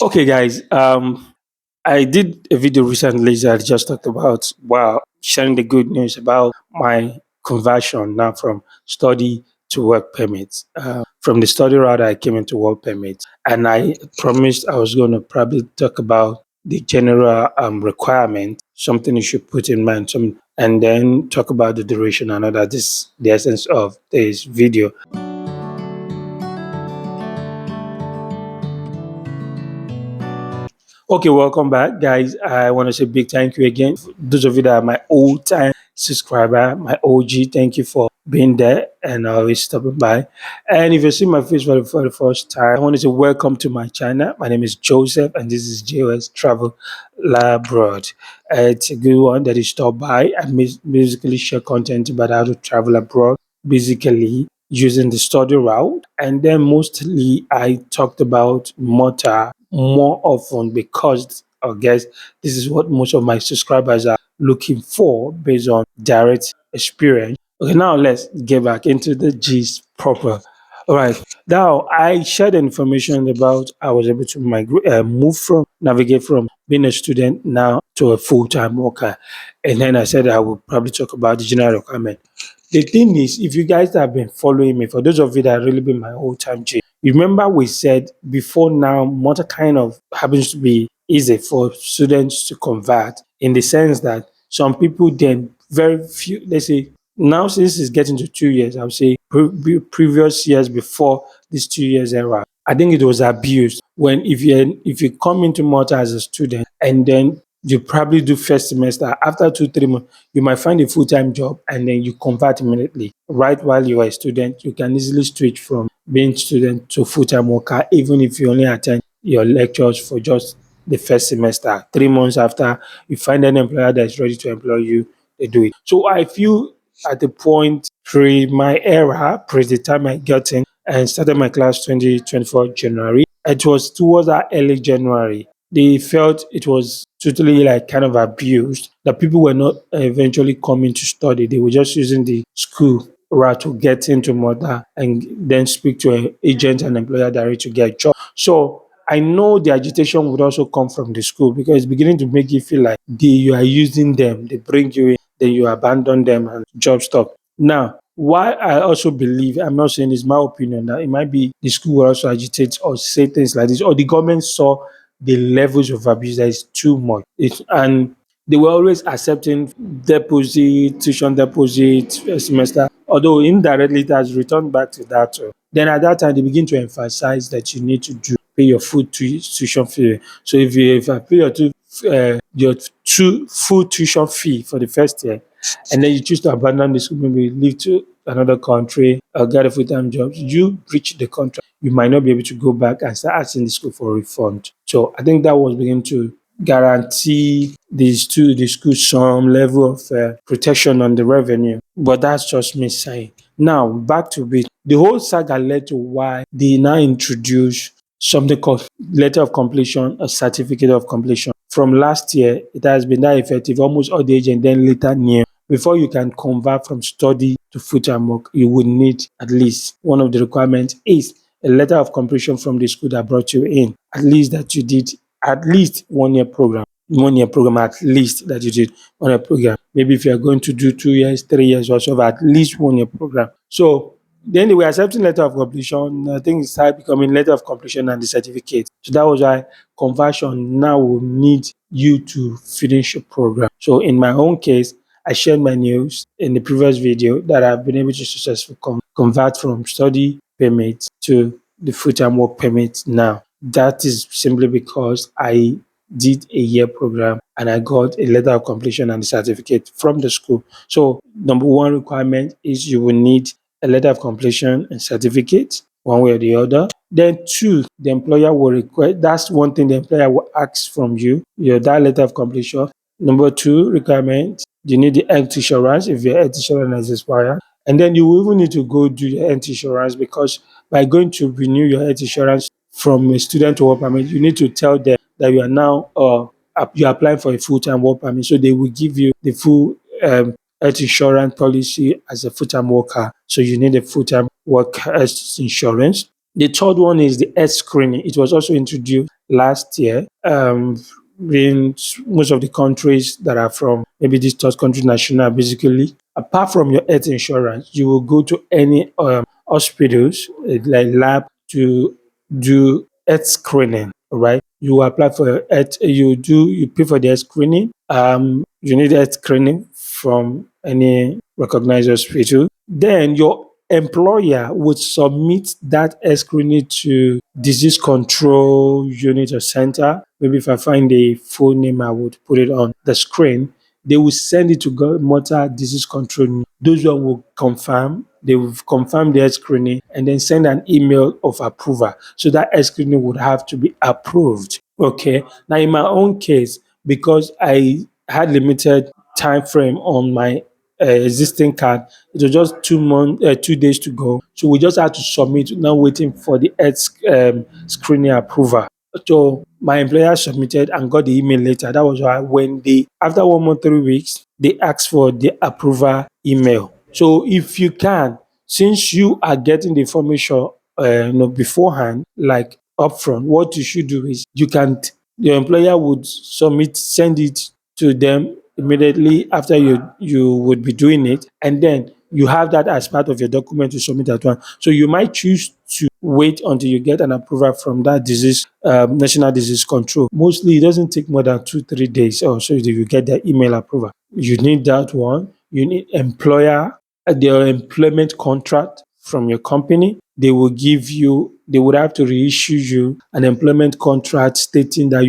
Okay, guys. I did a video recently that just talked about sharing the good news about my conversion now from study to work permit. From the study route, I came into work permit, and I promised I was going to probably talk about the general requirement, something you should put in mind, and then talk about the duration and all that. This is the essence of this video. Okay, welcome back, guys. I want to say big thank you again. For those of you that are my old time subscriber, my OG, thank you for being there and always stopping by. And if you see my face for the first time, I want to say welcome to my channel. My name is Joseph, and this is J.O.S. Travel Abroad. It's a good one that you stop by and basically share content about how to travel abroad, basically using the study route. And then mostly I talked about Mota more often because I guess this is what most of my subscribers are looking for based on direct experience. Okay, now let's get back into the gist proper. All right. Now I shared information about I was able to navigate from being a student now to a full time worker, and then I said I would probably talk about the general requirement. The thing is, if you guys have been following me, for those of you that really been my whole time G, you remember we said before now, what kind of happens to be easy for students to convert in the sense that some people then very few, let's say now since it's getting to 2 years, I would say previous years before this 2 years era, I think it was abused when if you come into Malta as a student and then you probably do first semester after 2 3 months you might find a full-time job and then you convert immediately right while you are a student. You can easily switch from being student to full-time worker even if you only attend your lectures for just the first semester. 3 months after you find an employer that is ready to employ you, they do it. So I feel at the point pre my era, pre the time I got in and started my class 2024 January, it was towards that early January. They felt it was totally like kind of abused that people were not eventually coming to study. They were just using the school route to get into Mother and then speak to an agent and employer directly to get a job. So I know the agitation would also come from the school because it's beginning to make you feel like you are using them. They bring you in, then you abandon them and job stop. Now, why I also believe, I'm not saying it's my opinion, that it might be the school will also agitate or say things like this, or the government saw the levels of abuse that is too much. And they were always accepting deposit, tuition deposit, first semester, although indirectly it has returned back to that. Then at that time, they begin to emphasize that you need to pay your tuition fee. So if I pay your full tuition fee for the first year, and then you choose to abandon the school, maybe leave to another country or get a full-time job, you breach the contract. You might not be able to go back and start asking the school for a refund. So I think that was beginning to guarantee the school some level of protection on the revenue. But that's just me saying. Now back to it. The whole saga led to why they now introduce something called letter of completion, a certificate of completion. From last year, it has been that effective. Almost all the agents then later knew before you can convert from study to full-time work, you would need at least one of the requirements is a letter of completion from the school that brought you in. At least that you did at least 1 year program. 1 year program at least that you did 1 year program. Maybe if you are going to do 2 years, 3 years or so, at least 1 year program. So then they were accepting letter of completion. I think it started becoming letter of completion and the certificate. So that was why conversion now will need you to finish a program. So in my own case, I shared my news in the previous video that I've been able to successfully convert from study permit to the full-time work permit now. That is simply because I did a year program and I got a letter of completion and the certificate from the school. So number one requirement is you will need a letter of completion and certificate, one way or the other. Then two, the employer will request, that's one thing the employer will ask from you, your that letter of completion. Number two requirement, you need the health insurance if your health insurance is expired. And then you will even need to go do your health insurance because by going to renew your health insurance from a student to work permit, you need to tell them that you are now you're applying for a full-time work permit. So they will give you the full health insurance policy as a full-time worker. So you need a full-time work health insurance. The third one is the health screening. It was also introduced last year. In most of the countries that are from maybe this third country national, basically, apart from your health insurance, you will go to any hospitals like lab to do health screening. Right? You apply for health, you pay for the health screening. You need health screening from any recognized hospital. Then your employer would submit that health screening to disease control unit or center. Maybe if I find the full name, I would put it on the screen. They will send it to motor disease control. Those one will confirm. They will confirm the screening and then send an email of approval. So that screening would have to be approved. Okay. Now, in my own case, because I had limited time frame on my existing card, it was just 2 months, 2 days to go. So we just had to submit. Now waiting for the health screening approval. So my employer submitted and got the email later. That was why when they after 1 month, 3 weeks, they asked for the approval email. So if you can, since you are getting the information beforehand, like upfront, what you should do is your employer would send it to them immediately after you would be doing it, and then you have that as part of your document to submit at once. So you might choose to wait until you get an approval from that disease national disease control. Mostly, it doesn't take more than 2 3 days or so that you get the email approval. You need that one. You need their employment contract from your company. They would have to reissue you an employment contract stating that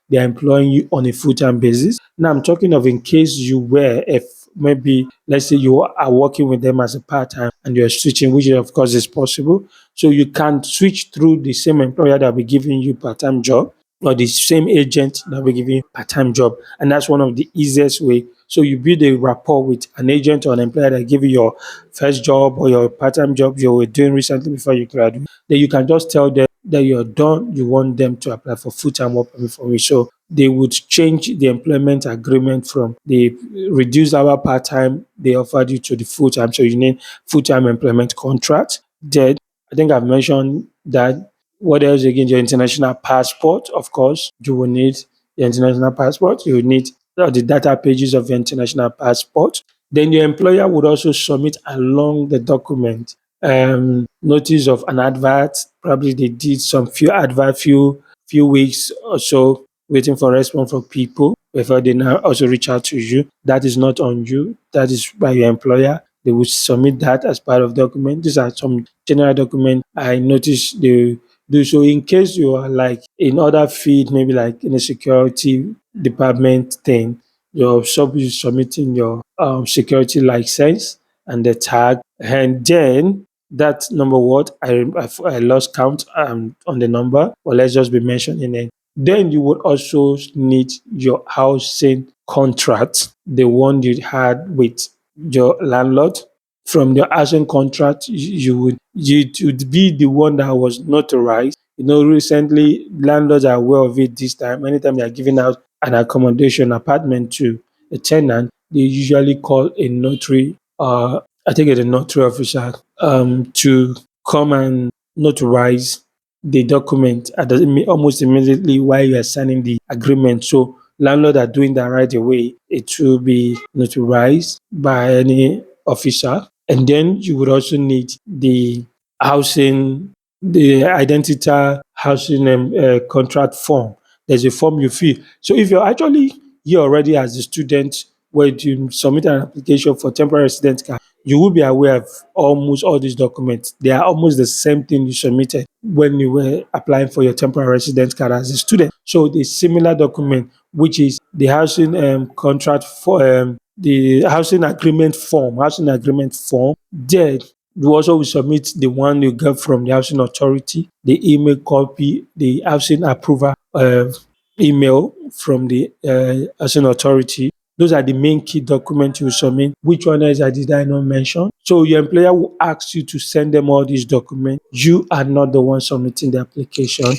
they are employing you on a full-time basis. Now, I'm talking of in case you were, if maybe, let's say you are working with them as a part-time and you're switching, which of course is possible. So you can switch through the same employer that will be giving you part-time job or the same agent that will give you part-time job. And that's one of the easiest way. So you build a rapport with an agent or an employer that give you your first job or your part-time job you were doing recently before you graduate. Then you can just tell them that you're done, you want them to apply for full-time work permit for you. So they would change the employment agreement from the reduced hour part-time they offered you to the full-time. So you need full-time employment contract. Then I think I've mentioned that. What else again? Your international passport, of course. You will need your international passport. You will need the data pages of your international passport. Then your employer would also submit along the document notice of an advert. Probably they did some few advert, few weeks or so, waiting for response from people before they now also reach out to you. That is not on you. That is by your employer. They will submit that as part of document. These are some general documents I noticed they do. So in case you are like in other field, maybe like in a security department thing, you're submitting your security license and the tag, and then that number what I lost count on the number, but let's just be mentioning it. Then you would also need your housing contract, the one you had with your landlord. From your housing contract, you would be the one that was notarized. Recently landlords are aware of it this time. Anytime they are giving out an accommodation apartment to a tenant, they usually call a notary, I think it's a notary officer, to come and notarize the document almost immediately while you are signing the agreement. So landlords are doing that right away. It will be notarized by any officer. And then you would also need housing, the identity housing contract form. There's a form you fill. So if you're actually here already as a student, where you submit an application for temporary residence card, you will be aware of almost all these documents. They are almost the same thing you submitted when you were applying for your temporary residence card as a student. So the similar document, which is the housing contract for the housing agreement form. Then you also will submit the one you get from the housing authority, the email copy, the housing approval email from the housing authority. Those are the main key documents you submit. Which one else did I not mention? So your employer will ask you to send them all these documents. You are not the one submitting the application.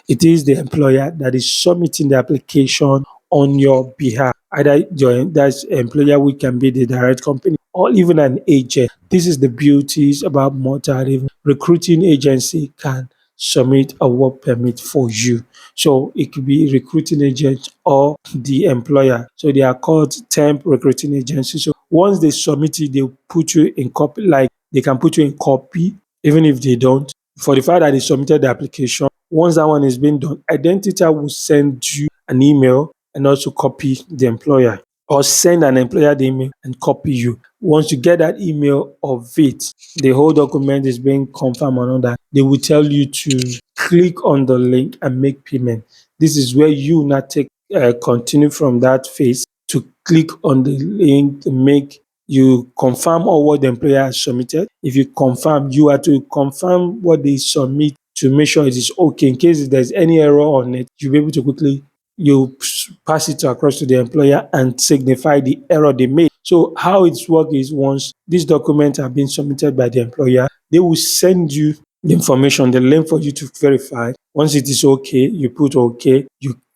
It is the employer that is submitting the application on your behalf. Either that employer, which can be the direct company or even an agent. This is the beauties about multi recruiting agency can submit a work permit for you. So it could be recruiting agent or the employer. So they are called temp recruiting agencies. So once they submit it, they put you in copy, like they can put you in copy, even if they don't. For the fact that they submitted the application, once that one is being done, Identita will send you an email and also copy the employer, or send an employer the email and copy you. Once you get that email of it, the whole document is being confirmed and all that, they will tell you to click on the link and make payment. This is where you now take continue from that phase to click on the link to make you confirm all what the employer has submitted. If you confirm, you are to confirm what they submit to make sure it is okay. In case if there's any error on it, you'll be able to quickly pass it across to the employer and signify the error they made. So how it's work is, once these documents are being submitted by the employer, they will send you the information, the link for you to verify. Once it is okay, you put okay,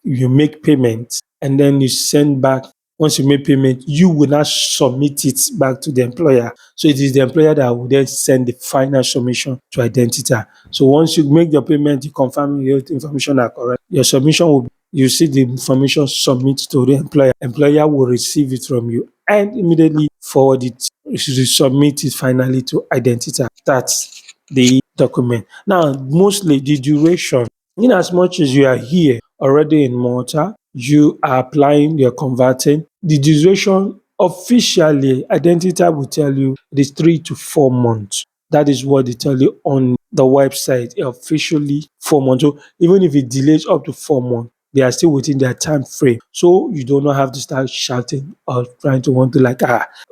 you make payment, and then you send back. Once you make payment, you will now submit it back to the employer. So it is the employer that will then send the final submission to Identita. So once you make the payment, you confirm your information are correct. Your submission will, you see the information submit to the employer. Employer will receive it from you and immediately forward it, submit it finally to Identita. That's the document. Now, mostly the duration, in as much as you are here already in Malta, you are applying, you're converting, the duration officially, Identita will tell you it is 3 to 4 months. That is what they tell you on the website, officially 4 months. So even if it delays up to 4 months, they are still within their time frame. So you do not have to start shouting or trying to want to like,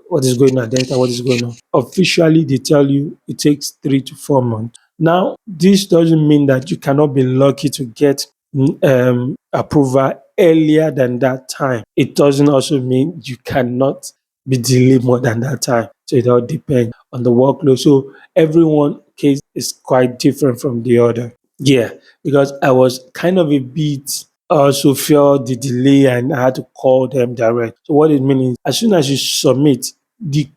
what is going on, Delta, what is going on. Officially, they tell you it takes 3 to 4 months. Now, this doesn't mean that you cannot be lucky to get approval earlier than that time. It doesn't also mean you cannot be delayed more than that time. So it all depends on the workload. So everyone case is quite different from the other. Yeah, because I was kind of a bit also felt the delay and I had to call them direct. So what it means is, as soon as you submit, the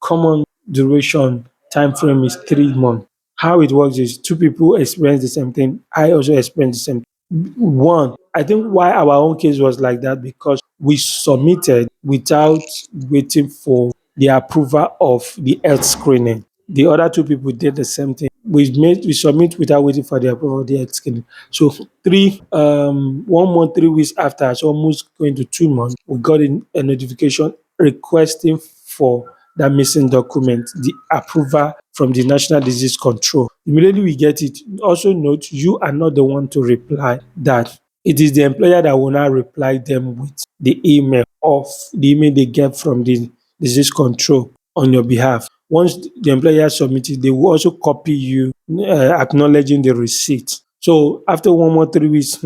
common duration time frame is 3 months. How it works is two people experience the same thing. I also experience the same. One, I think why our own case was like that, because we submitted without waiting for the approval of the health screening. The other two people did the same thing. We submit without waiting for the approval of the health screening. So 1 month, 3 weeks after, it's almost going to 2 months, we got a notification requesting for that missing document, the approval from the National Disease Control. Immediately we get it. Also note, you are not the one to reply that. It is the employer that will now reply them with the email they get from the disease control on your behalf. Once the employer submits it, they will also copy you acknowledging the receipt. So after 1 month, 3 weeks,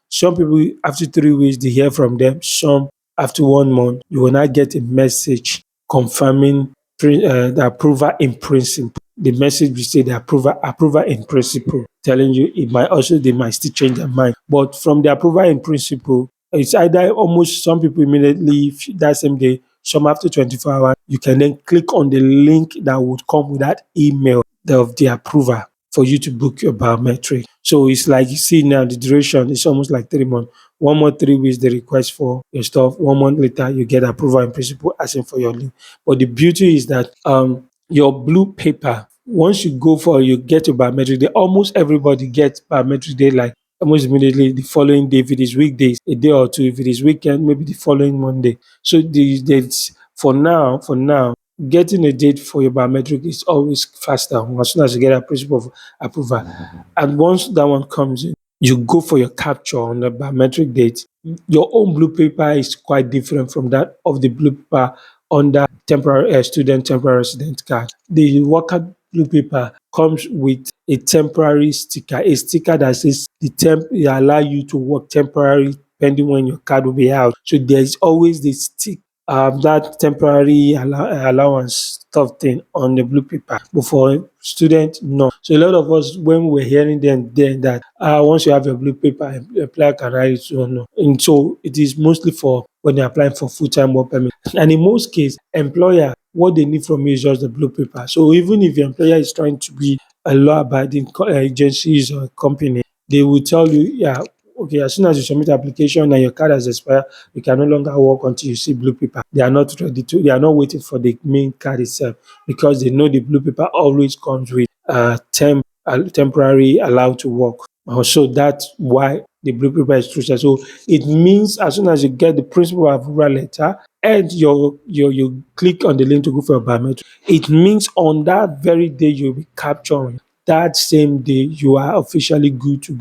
some people after 3 weeks they hear from them. Some after 1 month, you will not get a message confirming the approval in principle. The message will say the approval in principle, telling you it might also they might still change their mind. But from the approval in principle, it's either almost some people immediately that same day, some after 24 hours, you can then click on the link that would come with that email of the approval for you to book your biometric. So it's like you see now the duration is almost like 3 months. 1 month, 3 weeks, the request for your stuff. 1 month later, you get approval in principle asking for your link. But the beauty is that your blue paper, once you go for you get your biometric day, almost everybody gets biometric day like almost immediately the following day. If it is weekdays, a day or two. If it is weekend, maybe the following Monday. So the dates for now, getting a date for your biometric is always faster as soon as you get a principle of approval. And once that one comes in, you go for your capture on the biometric date. Your own blue paper is quite different from that of the blue paper under temporary student temporary resident card. The worker blue paper comes with a sticker that says the temp it allow you to work temporary pending when your card will be out. So there's always the that temporary allowance stuff thing on the blue paper. But for students, no. So a lot of us, when we were hearing them then that once you have your blue paper, apply can write it, so no. And so it is mostly for when you're applying for full-time work permit. And in most cases, employer, what they need from you is just the blue paper. So even if your employer is trying to be a law-abiding agencies or company, they will tell you, yeah, okay, as soon as you submit application and your card has expired, you can no longer work until you see blue paper. They are not ready to, they are not waiting for the main card itself because they know the blue paper always comes with temporary allowed to work. So that's why the blue paper is crucial. So it means as soon as you get the principal approval letter and you click on the link to go for a biometric, it means on that very day you'll be capturing. That same day you are officially good to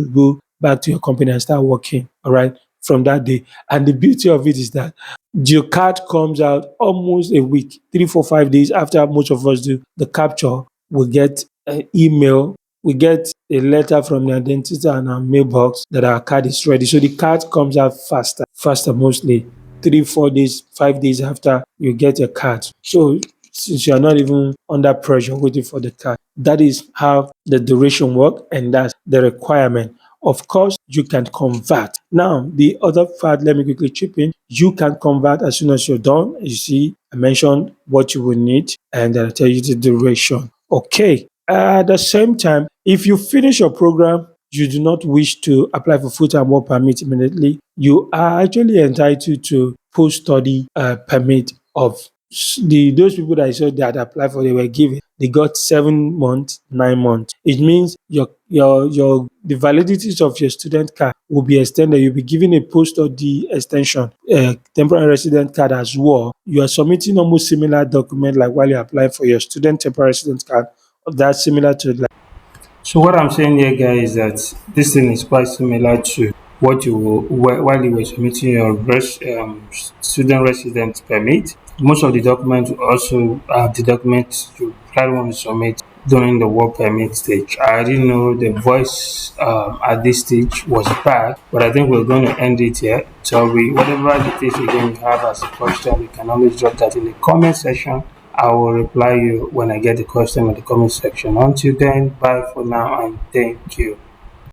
go back to your company and start working. All right. From that day. And the beauty of it is that your card comes out almost a week, 3, 4, 5 days after most of us do the capture. We get an email, we get a letter from the identity and our mailbox that our card is ready. So the card comes out faster mostly 3, 4 days, 5 days after you get a card. So since you are not even under pressure waiting for the card, that is how the duration work and that's the requirement. Of course, you can convert. Now, the other part, let me quickly chip in. You can convert as soon as you're done. You see, I mentioned what you will need and then I tell you the duration. Okay. At the same time, if you finish your program, you do not wish to apply for full-time work permit immediately, you are actually entitled to post-study permit of those people that I saw that applied for, they were given, they got 7 months, 9 months. It means your the validities of your student card will be extended. You'll be given a post-study extension, temporary resident card as well. You are submitting almost similar document like while you apply for your student temporary resident card. That's similar to like. So what I'm saying here, guys, is that this thing is quite similar to what you will, while you were submitting your student resident permit. Most of the documents also have the documents you probably want to submit during the work permit stage. I didn't know the voice at this stage was bad, but I think we're going to end it here. So whatever it is again you have as a question, you can always drop that in the comment section. I will reply you when I get the question in the comment section. Until then, bye for now and thank you.